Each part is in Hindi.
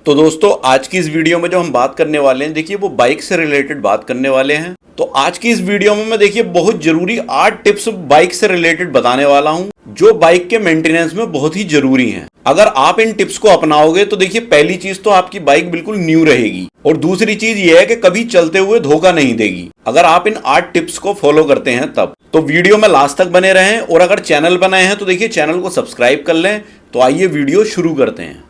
तो दोस्तों आज की इस वीडियो में जो हम बात करने वाले हैं, देखिए वो बाइक से रिलेटेड बात करने वाले हैं। तो आज की इस वीडियो में मैं देखिए बहुत जरूरी 8 टिप्स बाइक से रिलेटेड बताने वाला हूं जो बाइक के मेंटेनेंस में बहुत ही जरूरी हैं। अगर आप इन टिप्स को अपनाओगे तो देखिए पहली चीज तो आपकी बाइक बिल्कुल न्यू रहेगी और दूसरी चीज ये है कि कभी चलते हुए धोखा नहीं देगी अगर आप इन 8 टिप्स को फॉलो करते हैं तब। तो वीडियो में लास्ट तक बने रहें और अगर चैनल बनाए हैं तो देखिए चैनल को सब्सक्राइब कर लें। तो आइए वीडियो शुरू करते हैं।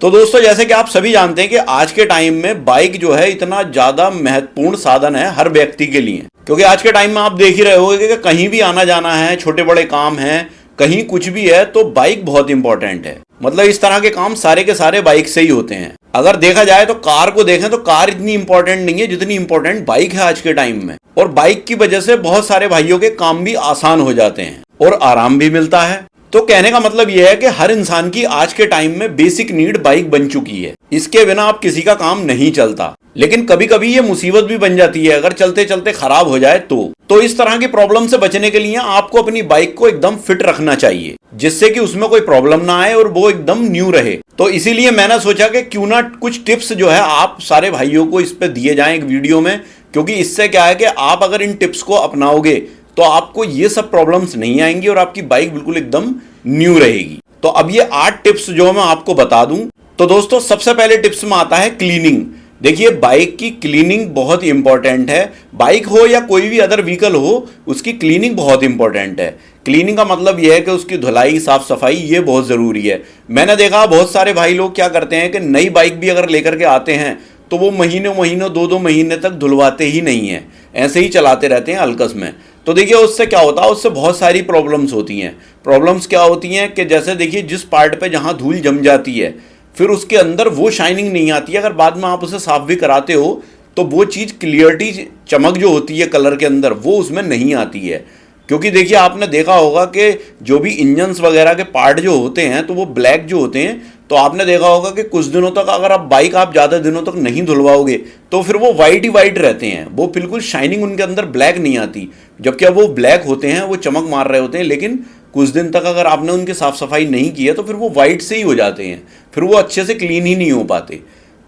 तो दोस्तों जैसे कि आप सभी जानते हैं कि आज के टाइम में बाइक जो है इतना ज़्यादा महत्वपूर्ण साधन है हर व्यक्ति के लिए, क्योंकि आज के टाइम में आप देख ही रहे होंगे कि कहीं भी आना जाना है, छोटे बड़े काम हैं, कहीं कुछ भी है तो बाइक बहुत इंपॉर्टेंट है। मतलब इस तरह के काम सारे के सारे बाइक से ही होते हैं। अगर देखा जाए तो कार को देखें तो कार इतनी इंपॉर्टेंट नहीं है जितनी इंपॉर्टेंट बाइक है आज के टाइम में। और बाइक की वजह से बहुत सारे भाइयों के काम भी आसान हो जाते हैं और आराम भी मिलता है। तो कहने का मतलब यह है कि हर इंसान की आज के टाइम में बेसिक नीड बाइक बन चुकी है। इसके बिना आप किसी का काम नहीं चलता। लेकिन कभी कभी ये मुसीबत भी बन जाती है अगर चलते चलते खराब हो जाए तो इस तरह की प्रॉब्लम से बचने के लिए आपको अपनी बाइक को एकदम फिट रखना चाहिए जिससे कि उसमें कोई प्रॉब्लम ना आए और वो एकदम न्यू रहे। तो इसीलिए मैंने सोचा कि क्यों ना कुछ टिप्स जो है आप सारे भाइयों को इस पे दिए जाएं एक वीडियो में, क्योंकि इससे क्या है कि आप अगर इन टिप्स को अपनाओगे तो आपको ये सब प्रॉब्लम्स नहीं आएंगी और आपकी बाइक बिल्कुल एकदम न्यू रहेगी। तो अब ये 8 टिप्स जो मैं आपको बता दूं। तो दोस्तों सबसे पहले टिप्स में आता है क्लीनिंग। देखिए बाइक की क्लीनिंग बहुत इंपॉर्टेंट है। बाइक हो या कोई भी अदर व्हीकल हो, उसकी क्लीनिंग बहुत इंपॉर्टेंट है। क्लीनिंग का मतलब यह है कि उसकी धुलाई साफ सफाई ये बहुत ज़रूरी है। मैंने देखा बहुत सारे भाई लोग क्या करते हैं कि नई बाइक भी अगर लेकर के आते हैं तो वो महीनों महीनों 2-2 महीने तक धुलवाते ही नहीं है, ऐसे ही चलाते रहते हैं अलकस में। तो देखिए उससे क्या होता है, उससे बहुत सारी प्रॉब्लम्स होती हैं। प्रॉब्लम्स क्या होती हैं कि जैसे देखिए जिस पार्ट पे जहाँ धूल जम जाती है फिर उसके अंदर वो शाइनिंग नहीं आती है। अगर बाद में आप उसे साफ भी कराते हो तो वो चीज़ क्लियरिटी, चमक जो होती है कलर के अंदर, वो उसमें नहीं आती है। क्योंकि देखिए आपने देखा होगा कि जो भी इंजन्स वगैरह के पार्ट जो होते हैं तो वो ब्लैक जो होते हैं, तो आपने देखा होगा कि कुछ दिनों तक अगर आप बाइक ज़्यादा दिनों तक नहीं धुलवाओगे तो फिर वो वाइट ही वाइट रहते हैं, वो बिल्कुल शाइनिंग उनके अंदर ब्लैक नहीं आती। जबकि अब वो ब्लैक होते हैं, वो चमक मार रहे होते हैं, लेकिन कुछ दिन तक अगर आपने उनकी साफ सफाई नहीं की है तो फिर वो वाइट से ही हो जाते हैं, फिर वो अच्छे से क्लीन ही नहीं हो पाते।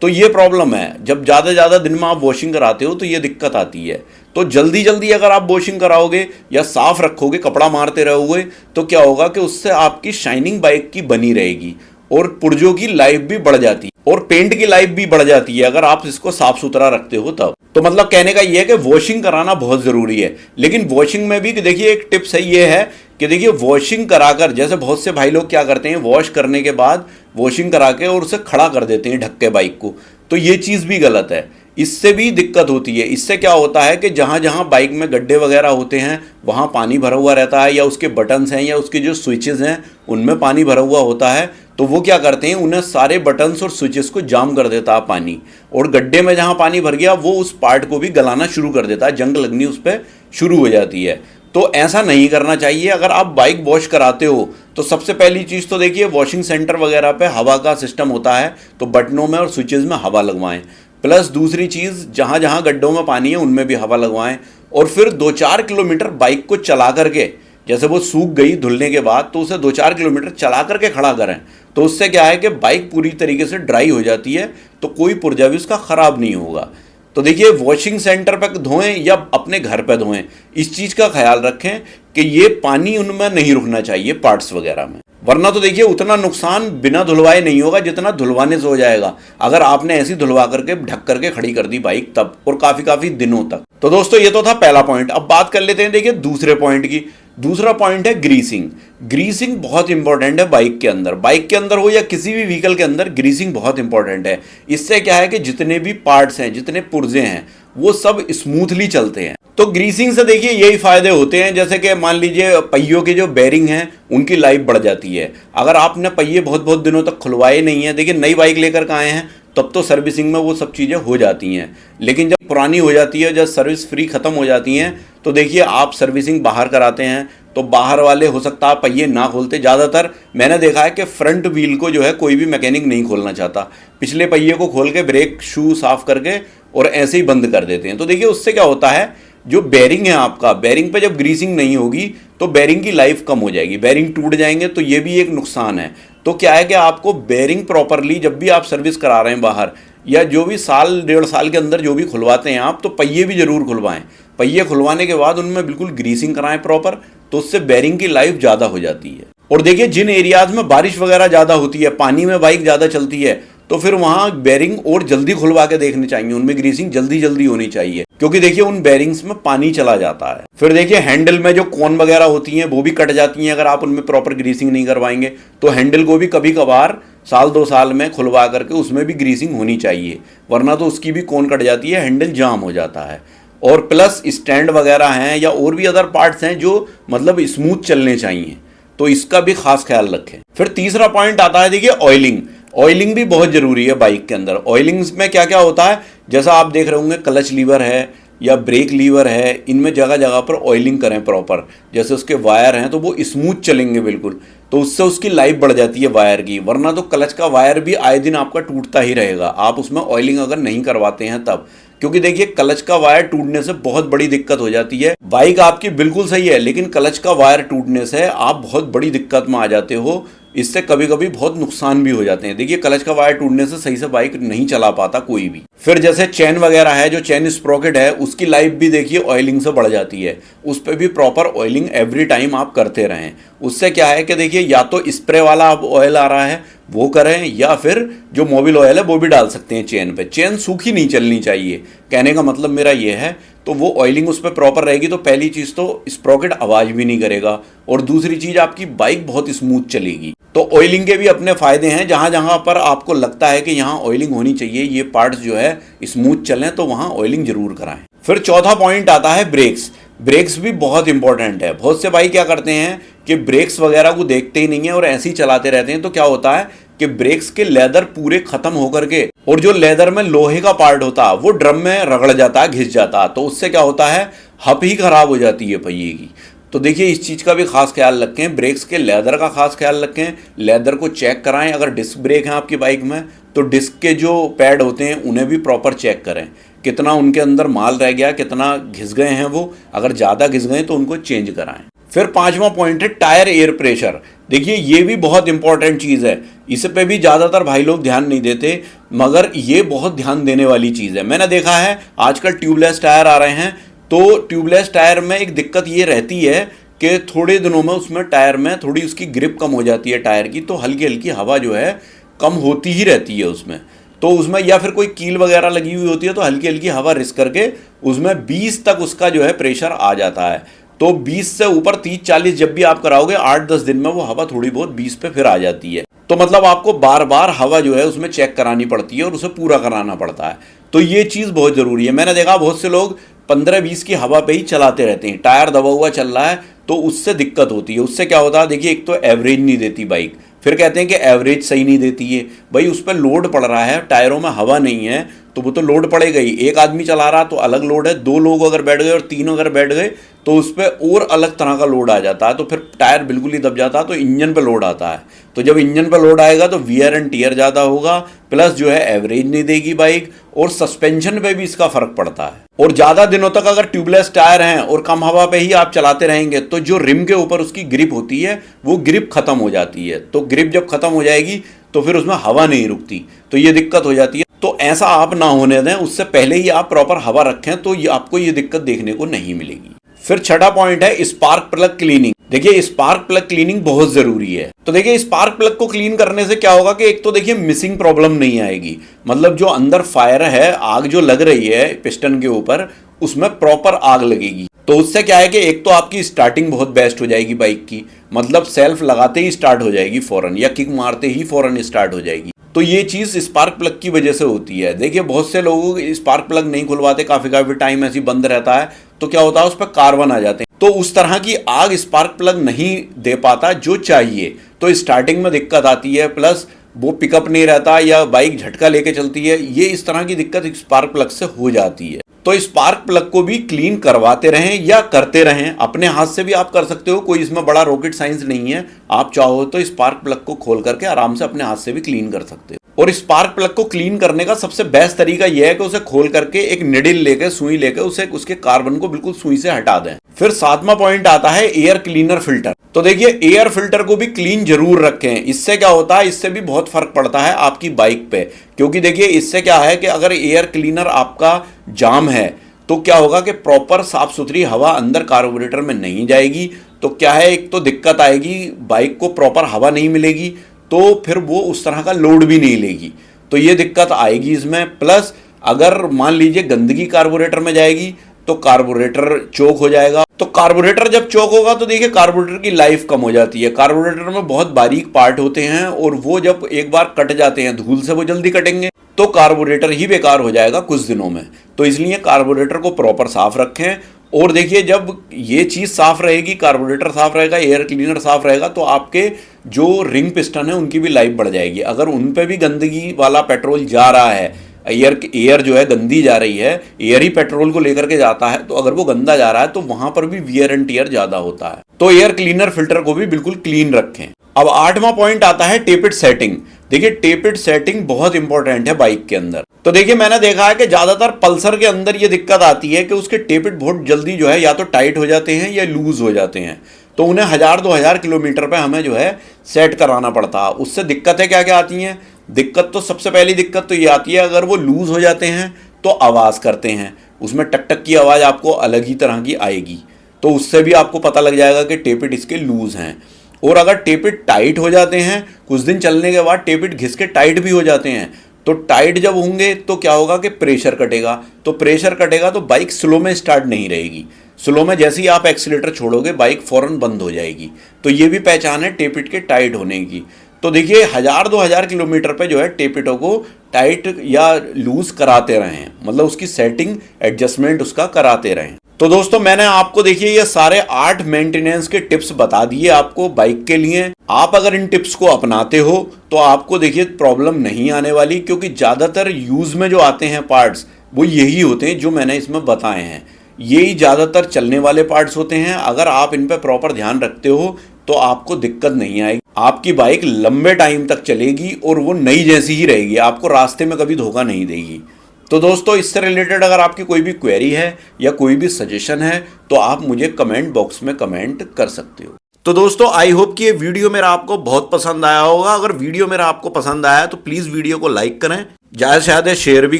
तो ये प्रॉब्लम है, जब ज़्यादा दिन में आप वॉशिंग कराते हो तो ये दिक्कत आती है। तो जल्दी अगर आप वॉशिंग कराओगे या साफ रखोगे, कपड़ा मारते रहोगे, तो क्या होगा कि उससे आपकी शाइनिंग बाइक की बनी रहेगी और पुर्जों की लाइफ भी बढ़ जाती है और पेंट की लाइफ भी बढ़ जाती है अगर आप इसको साफ सुथरा रखते हो तब। तो मतलब कहने का ये है कि वॉशिंग कराना बहुत ज़रूरी है। लेकिन वॉशिंग में भी देखिए एक टिप्स है, ये है कि देखिए वॉशिंग कराकर, जैसे बहुत से भाई लोग क्या करते हैं, वॉश करने के बाद वॉशिंग करा के और उसे खड़ा कर देते हैं ढक के बाइक को। तो ये चीज़ भी गलत है, इससे भी दिक्कत होती है। इससे क्या होता है कि जहाँ जहाँ बाइक में गड्ढे वगैरह होते हैं वहाँ पानी भरा हुआ रहता है, या उसके बटन्स हैं या उसके जो स्विचेस हैं उनमें पानी भरा हुआ होता है। तो वो क्या करते हैं, उन्हें सारे बटन्स और स्विचेस को जाम कर देता है पानी, और गड्ढे में जहाँ पानी भर गया वो उस पार्ट को भी गलाना शुरू कर देता है, जंग लगनी उस पर शुरू हो जाती है। तो ऐसा नहीं करना चाहिए। अगर आप बाइक वॉश कराते हो तो सबसे पहली चीज़ तो देखिए वॉशिंग सेंटर वगैरह पे हवा का सिस्टम होता है, तो बटनों में और स्विचेस में हवा लगवाएं। प्लस दूसरी चीज़, जहाँ जहाँ गड्ढों में पानी है उनमें भी हवा लगवाएं। और फिर 2-4 किलोमीटर बाइक को चला करके, जैसे वो सूख गई धुलने के बाद, तो उसे 2-4 किलोमीटर चला करके खड़ा करें। तो उससे क्या है कि बाइक पूरी तरीके से ड्राई हो जाती है, तो कोई पुर्जा भी उसका ख़राब नहीं होगा। तो देखिए वॉशिंग सेंटर पर धोएं या अपने घर पर धोएं, इस चीज़ का ख्याल रखें कि ये पानी उनमें नहीं रुकना चाहिए पार्ट्स वगैरह में, वरना तो देखिए उतना नुकसान बिना धुलवाए नहीं होगा जितना धुलवाने से हो जाएगा अगर आपने ऐसी धुलवा करके ढक करके खड़ी कर दी बाइक तब, और काफ़ी दिनों तक। तो दोस्तों ये तो था पहला पॉइंट। अब बात कर लेते हैं देखिए दूसरे पॉइंट की। दूसरा पॉइंट है ग्रीसिंग। ग्रीसिंग बहुत इंपॉर्टेंट है बाइक के अंदर हो या किसी भी व्हीकल के अंदर, ग्रीसिंग बहुत इंपॉर्टेंट है। इससे क्या है कि जितने भी पार्ट्स हैं, जितने पुर्जे हैं, वो सब स्मूथली चलते हैं। तो ग्रीसिंग से देखिए यही फायदे होते हैं, जैसे कि मान लीजिए पहियों के जो बेरिंग हैं उनकी लाइफ बढ़ जाती है। अगर आपने पहिए बहुत दिनों तक खुलवाए नहीं है, देखिए नई बाइक लेकर के आए हैं तब तो सर्विसिंग में वो सब चीज़ें हो जाती हैं, लेकिन जब पुरानी हो जाती है, जब सर्विस फ्री ख़त्म हो जाती हैं, तो देखिए आप सर्विसिंग बाहर कराते हैं तो बाहर वाले हो सकता है पहिए ना खोलते। ज़्यादातर मैंने देखा है कि फ्रंट व्हील को जो है कोई भी मैकेनिक नहीं खोलना चाहता, पिछले पहिए को खोल के ब्रेक शू साफ करके और ऐसे ही बंद कर देते हैं। तो देखिए उससे क्या होता है, जो बेरिंग है आपका, बेरिंग पे जब ग्रीसिंग नहीं होगी तो बेरिंग की लाइफ कम हो जाएगी, बेरिंग टूट जाएंगे, तो ये भी एक नुकसान है। तो क्या है कि आपको बेरिंग प्रॉपरली जब भी आप सर्विस करा रहे हैं बाहर, या जो भी साल 1.5 साल के अंदर जो भी खुलवाते हैं आप, तो पहिए भी जरूर खुलवाएं। पहिए खुलवाने के बाद उनमें बिल्कुल ग्रीसिंग कराएं प्रॉपर, तो उससे बेरिंग की लाइफ ज़्यादा हो जाती है। और देखिए जिन एरियाज में बारिश वगैरह ज़्यादा होती है, पानी में बाइक ज़्यादा चलती है, तो फिर वहाँ बेरिंग और जल्दी खुलवा के देखने चाहिए, उनमें ग्रीसिंग जल्दी जल्दी होनी चाहिए, क्योंकि देखिए उन बेरिंग्स में पानी चला जाता है। फिर देखिए हैंडल में जो कोन वगैरह होती हैं वो भी कट जाती हैं अगर आप उनमें प्रॉपर ग्रीसिंग नहीं करवाएंगे। तो हैंडल को भी कभी कभार साल 2 साल में खुलवा करके उसमें भी ग्रीसिंग होनी चाहिए, वरना तो उसकी भी कोन कट जाती है, हैंडल जाम हो जाता है। और प्लस स्टैंड वगैरह हैं या और भी अदर पार्ट्स हैं जो मतलब स्मूथ चलने चाहिए, तो इसका भी खास ख्याल रखें। फिर तीसरा पॉइंट आता है देखिए ऑयलिंग। ऑयलिंग भी बहुत ज़रूरी है बाइक के अंदर। ऑयलिंग्स में क्या क्या होता है, जैसा आप देख रहे होंगे क्लच लीवर है या ब्रेक लीवर है, इनमें जगह जगह पर ऑयलिंग करें प्रॉपर। जैसे उसके वायर हैं तो वो स्मूथ चलेंगे बिल्कुल, तो उससे उसकी लाइफ बढ़ जाती है वायर की, वरना तो क्लच का वायर भी आए दिन आपका टूटता ही रहेगा आप उसमें ऑयलिंग अगर नहीं करवाते हैं तब। क्योंकि देखिए क्लच का वायर टूटने से बहुत बड़ी दिक्कत हो जाती है। बाइक आपकी बिल्कुल सही है, लेकिन क्लच का वायर टूटने से आप बहुत बड़ी दिक्कत में आ जाते हो। इससे कभी कभी बहुत नुकसान भी हो जाते हैं। देखिए क्लच का वायर टूटने से सही से बाइक नहीं चला पाता कोई भी। फिर जैसे चेन वगैरह है, जो चेन स्प्रॉकेट है, उसकी लाइफ भी देखिए ऑयलिंग से बढ़ जाती है। उस पर भी प्रॉपर ऑयलिंग एवरी टाइम आप करते रहें। उससे क्या है कि देखिए या तो स्प्रे वाला आप ऑयल आ रहा है वो करें, या फिर जो मोबिल ऑयल है वो भी डाल सकते हैं चेन पे। चेन सूखी नहीं चलनी चाहिए, कहने का मतलब मेरा ये है। तो वो ऑयलिंग उस पर प्रॉपर रहेगी तो पहली चीज़ तो स्प्रॉकेट आवाज़ भी नहीं करेगा, और दूसरी चीज़ आपकी बाइक बहुत स्मूथ चलेगी। तो ऑयलिंग के भी अपने फ़ायदे हैं। जहाँ जहाँ पर आपको लगता है कि यहाँ ऑयलिंग होनी चाहिए, ये पार्ट्स जो है स्मूथ चलें, तो वहाँ ऑयलिंग जरूर कराएं। फिर चौथा पॉइंट आता है ब्रेक्स। ब्रेक्स भी बहुत इंपॉर्टेंट है। बहुत से भाई क्या करते हैं कि ब्रेक्स वगैरह को देखते ही नहीं है और ऐसे ही चलाते रहते हैं। तो क्या होता है कि ब्रेक्स के लेदर पूरे खत्म होकर के, और जो लेदर में लोहे का पार्ट होता है वो ड्रम में रगड़ जाता है, घिस जाता है। तो उससे क्या होता है, हप ही खराब हो जाती है पहिए की। तो देखिए इस चीज़ का भी खास ख्याल रखें, ब्रेक्स के लेदर का खास ख्याल रखें। लेदर को चेक कराएं। अगर डिस्क ब्रेक है आपकी बाइक में तो डिस्क के जो पैड होते हैं उन्हें भी प्रॉपर चेक करें, कितना उनके अंदर माल रह गया, कितना घिस गए हैं वो। अगर ज़्यादा घिस गए तो उनको चेंज कराएं। फिर पांचवा पॉइंट है टायर एयर प्रेशर। देखिए ये भी बहुत इंपॉर्टेंट चीज़ है। इस पे भी ज़्यादातर भाई लोग ध्यान नहीं देते, मगर ये बहुत ध्यान देने वाली चीज़ है। मैंने देखा है आजकल ट्यूबलेस टायर आ रहे हैं, तो ट्यूबलेस टायर में एक दिक्कत ये रहती है कि थोड़े दिनों में उसमें टायर में थोड़ी उसकी ग्रिप कम हो जाती है टायर की, तो हल्की हल्की हवा जो है कम होती ही रहती है उसमें। तो उसमें या फिर कोई कील वगैरह लगी हुई होती है तो हल्की हल्की हवा रिस्क करके उसमें 20 तक उसका जो है प्रेशर आ जाता है। तो 20 से ऊपर 30-40 जब भी आप कराओगे 8-10 दिन में वो हवा थोड़ी बहुत 20 पे फिर आ जाती है। तो मतलब आपको बार बार हवा जो है उसमें चेक करानी पड़ती है और उसे पूरा कराना पड़ता है। तो ये चीज़ बहुत ज़रूरी है। मैंने देखा बहुत से लोग 15-20 की हवा पे ही चलाते रहते हैं, टायर दबा हुआ चल रहा है, तो उससे दिक्कत होती है। उससे क्या होता है, देखिए एक तो एवरेज नहीं देती बाइक, फिर कहते हैं कि एवरेज सही नहीं देती है। भाई उस पर लोड पड़ रहा है, टायरों में हवा नहीं है तो वो तो लोड पड़ेगा ही। एक आदमी चला रहा तो अलग लोड है, 2 लोग अगर बैठ गए और 3 अगर बैठ गए तो उस पर और अलग तरह का लोड आ जाता है। तो फिर टायर बिल्कुल ही दब जाता है, तो इंजन पे लोड आता है। तो जब इंजन पे लोड आएगा तो वियर एंड टियर ज़्यादा होगा, प्लस जो है एवरेज नहीं देगी बाइक, और सस्पेंशन पे भी इसका फर्क पड़ता है। और ज़्यादा दिनों तक अगर ट्यूबलेस टायर हैं और कम हवा पे ही आप चलाते रहेंगे तो जो रिम के ऊपर उसकी ग्रिप होती है वो ग्रिप खत्म हो जाती है। तो ग्रिप जब खत्म हो जाएगी तो फिर उसमें हवा नहीं रुकती, तो ये दिक्कत हो जाती है। तो ऐसा आप ना होने दें, उससे पहले ही आप प्रॉपर हवा रखें तो ये आपको ये दिक्कत देखने को नहीं मिलेगी। फिर छठा पॉइंट है स्पार्क प्लग क्लीनिंग। देखिए स्पार्क प्लग क्लीनिंग बहुत जरूरी है। तो देखिए स्पार्क प्लग को क्लीन करने से क्या होगा कि एक तो देखिए मिसिंग प्रॉब्लम नहीं आएगी, मतलब जो अंदर फायर है, आग जो लग रही है पिस्टन के ऊपर, उसमें प्रॉपर आग लगेगी। तो उससे क्या है कि एक तो आपकी स्टार्टिंग बहुत बेस्ट हो जाएगी बाइक की, मतलब सेल्फ लगाते ही स्टार्ट हो जाएगी फौरन, या किक मारते ही फौरन स्टार्ट हो जाएगी। तो ये चीज़ स्पार्क प्लग की वजह से होती है। देखिए बहुत से लोग स्पार्क प्लग नहीं खुलवाते, काफ़ी टाइम ऐसे बंद रहता है, तो क्या होता है उस पर कार्बन आ जाते हैं, तो उस तरह की आग स्पार्क प्लग नहीं दे पाता जो चाहिए। तो स्टार्टिंग में दिक्कत आती है, प्लस वो पिकअप नहीं रहता या बाइक झटका लेके चलती है, ये इस तरह की दिक्कत स्पार्क प्लग से हो जाती है। तो स्पार्क प्लग को भी क्लीन करवाते रहें या करते रहें, अपने हाथ से भी आप कर सकते हो, कोई इसमें बड़ा रॉकेट साइंस नहीं है। आप चाहो तो स्पार्क प्लग को खोल करके आराम से अपने हाथ से भी क्लीन कर सकते हो। और स्पार्क प्लग को क्लीन करने का सबसे बेस्ट तरीका यह है कि उसे खोल करके एक निडिल लेके, सुई लेके उसे उसके कार्बन को बिल्कुल सुई से हटा दें। फिर 7वां पॉइंट आता है एयर क्लीनर फिल्टर। तो देखिए, एयर फिल्टर को भी क्लीन जरूर रखें। इससे क्या होता है, इससे भी बहुत फर्क पड़ता है आपकी बाइक पे। क्योंकि देखिए, इससे क्या है कि अगर एयर क्लीनर आपका जाम है तो क्या होगा कि प्रॉपर साफ सुथरी हवा अंदर कार्बोरेटर में नहीं जाएगी। तो क्या है, एक तो दिक्कत आएगी, बाइक को प्रॉपर हवा नहीं मिलेगी, तो फिर वो उस तरह का लोड भी नहीं लेगी। तो ये दिक्कत आएगी इसमें। प्लस अगर मान लीजिए गंदगी कार्बोरेटर में जाएगी तो कार्बोरेटर चोक हो जाएगा। तो कार्बोरेटर जब चोक होगा तो देखिए, कार्बोरेटर की लाइफ कम हो जाती है। कार्बोरेटर में बहुत बारीक पार्ट होते हैं और वो जब एक बार कट जाते हैं, धूल से वो जल्दी कटेंगे, तो कार्बोरेटर ही बेकार हो जाएगा कुछ दिनों में। तो इसलिए कार्बोरेटर को प्रॉपर साफ रखें। और देखिए, जब ये चीज़ साफ रहेगी, कार्बोरेटर साफ रहेगा, एयर क्लीनर साफ रहेगा, तो आपके जो रिंग पिस्टन है उनकी भी लाइफ बढ़ जाएगी। अगर उन पे भी गंदगी वाला पेट्रोल जा रहा है, एयर जो है गंदी जा रही है, एयर ही पेट्रोल को लेकर के जाता है, तो अगर वो गंदा जा रहा है तो वहां पर भी वियर एंड टियर ज्यादा होता है। तो एयर क्लीनर फिल्टर को भी बिल्कुल क्लीन रखें। अब 8वां पॉइंट आता है टेपिड सेटिंग। देखिए, टेपिड सेटिंग बहुत इंपॉर्टेंट है बाइक के अंदर। तो देखिए, मैंने देखा है कि ज्यादातर पल्सर के अंदर ये दिक्कत आती है कि उसके टेपिड बहुत जल्दी जो है या तो टाइट हो जाते हैं या लूज हो जाते हैं। तो उन्हें 1000-2000 किलोमीटर पे हमें जो है सेट कराना पड़ता है। उससे दिक्कतें क्या क्या आती हैं? दिक्कत तो सबसे पहली दिक्कत तो ये आती है, अगर वो लूज हो जाते हैं तो आवाज़ करते हैं, उसमें टक टक की आवाज़ आपको अलग ही तरह की आएगी। तो उससे भी आपको पता लग जाएगा कि टेपिड इसके लूज हैं। और अगर टेपिड टाइट हो जाते हैं, कुछ दिन चलने के बाद टेपिड घिस के टाइट भी हो जाते हैं, तो टाइट जब होंगे तो क्या होगा कि प्रेशर कटेगा। तो प्रेशर कटेगा तो बाइक स्लो में स्टार्ट नहीं रहेगी। स्लो में जैसे ही आप एक्सीलेटर छोड़ोगे, बाइक फौरन बंद हो जाएगी। तो ये भी पहचान है टेपिड के टाइट होने की। तो देखिए, 1000-2000 किलोमीटर पे जो है टेपिडों को टाइट या लूज कराते रहें, मतलब उसकी सेटिंग एडजस्टमेंट उसका कराते रहें। तो दोस्तों, मैंने आपको देखिए ये सारे 8 मेंटेनेंस के टिप्स बता दिए आपको बाइक के लिए। आप अगर इन टिप्स को अपनाते हो तो आपको देखिए प्रॉब्लम नहीं आने वाली, क्योंकि ज़्यादातर यूज़ में जो आते हैं पार्ट्स वो यही होते हैं जो मैंने इसमें बताए हैं। यही ज़्यादातर चलने वाले पार्ट्स होते हैं। अगर आप इन पर प्रॉपर ध्यान रखते हो तो आपको दिक्कत नहीं आएगी। आपकी बाइक लंबे टाइम तक चलेगी और वो नई जैसी ही रहेगी, आपको रास्ते में कभी धोखा नहीं देगी। तो दोस्तों, इससे रिलेटेड अगर आपकी कोई भी क्वेरी है या कोई भी सजेशन है तो आप मुझे कमेंट बॉक्स में कमेंट कर सकते हो। तो दोस्तों, आई होप कि ये वीडियो मेरा आपको बहुत पसंद आया होगा। अगर वीडियो मेरा आपको पसंद आया तो प्लीज़ वीडियो को लाइक करें, ज़्यादा से ज़्यादा शेयर भी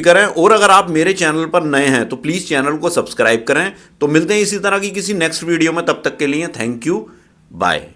करें। और अगर आप मेरे चैनल पर नए हैं तो प्लीज़ चैनल को सब्सक्राइब करें। तो मिलते हैं इसी तरह की किसी नेक्स्ट वीडियो में, तब तक के लिए थैंक यू, बाय।